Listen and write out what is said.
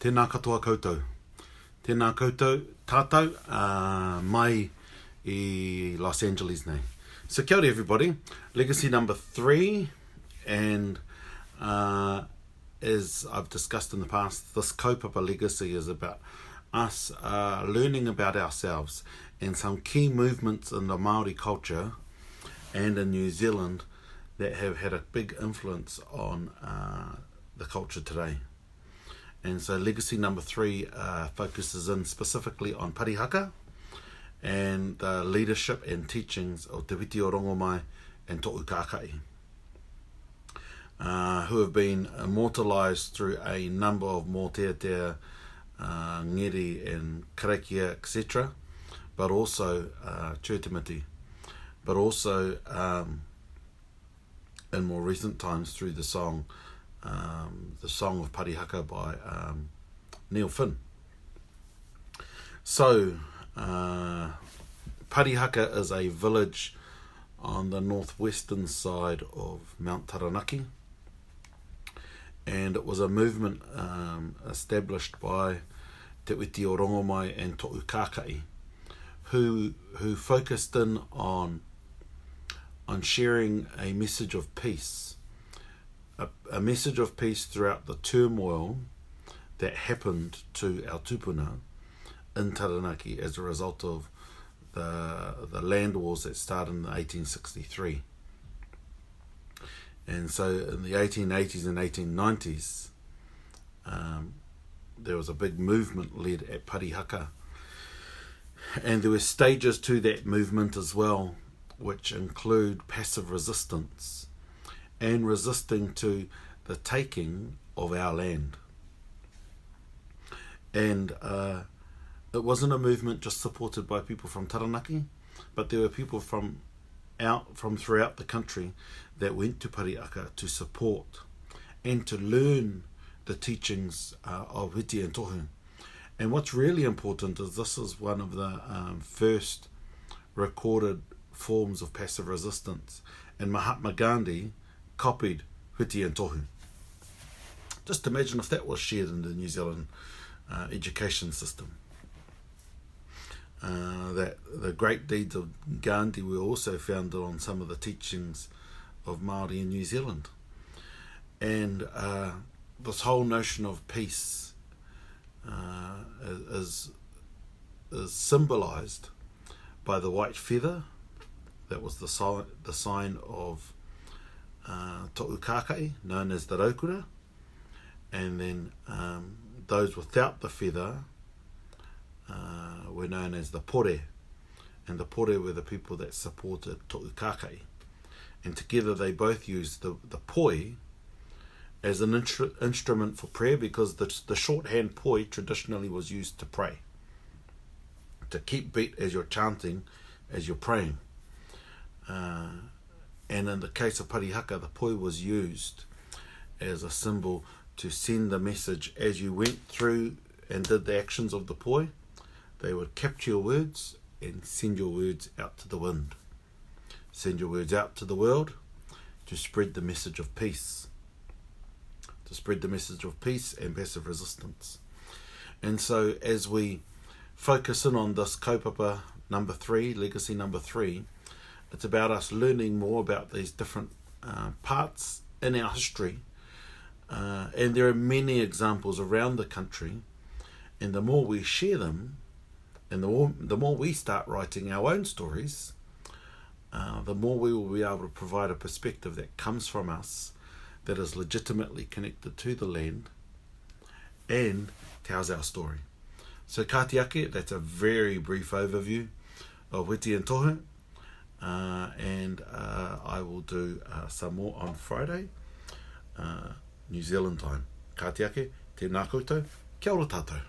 Tēnā katoa koutou. Tēnā koutou tātou mai I Los Angeles nei. So kia ora everybody. Legacy number 3, and as I've discussed in the past, this kaupapa legacy is about us learning about ourselves and some key movements in the Māori culture and in New Zealand that have had a big influence on the culture today. And so legacy number 3 focuses in specifically on Parihaka and the leadership and teachings of Te Whiti-o-Rongomai and Tohu Kākahi, who have been immortalised through a number of mōteatea, ngeri and karakia, etc., but also tūtamiti, but also in more recent times through the song of Parihaka by Neil Finn. So Parihaka is a village on the northwestern side of Mount Taranaki, and it was a movement established by Te Whiti-o-Rongomai and Tohu Kākahi, who focused in on sharing a message of peace, a message of peace throughout the turmoil that happened to our tupuna in Taranaki as a result of the land wars that started in 1863. And so in the 1880s and 1890s, there was a big movement led at Parihaka, and there were stages to that movement as well, which include passive resistance and resisting to the taking of our land. And it wasn't a movement just supported by people from Taranaki, but there were people from throughout the country that went to Parihaka to support and to learn the teachings of Whiti and Tohu. And what's really important is this is one of the first recorded forms of passive resistance, and Mahatma Gandhi copied Whiti and Tohu. Just imagine if that was shared in the New Zealand education system. That the great deeds of Gandhi were also founded on some of the teachings of Māori in New Zealand. And this whole notion of peace is symbolised by the white feather. That was the sign of Tohu Kākahi, known as the Raukura. And then those without the feather were known as the Pore. And the Pore were the people that supported Tohu Kākahi. And together they both used the poi as an instrument for prayer, because the shorthand poi traditionally was used to pray, to keep beat as you're chanting, as you're praying. And in the case of Parihaka, the poi was used as a symbol to send the message as you went through and did the actions of the poi. They would capture your words and send your words out to the wind. Send your words out to the world to spread the message of peace. To spread the message of peace and passive resistance. And so as we focus in on this kaupapa number 3, legacy number 3, it's about us learning more about these different parts in our history. And there are many examples around the country, and the more we share them, and the more we start writing our own stories, the more we will be able to provide a perspective that comes from us, that is legitimately connected to the land and tells our story. So kātiake, that's a very brief overview of Whiti and Tohu, and I will do some more on Friday, New Zealand time. Kātiake, tēnā koutou, kia ora tātou.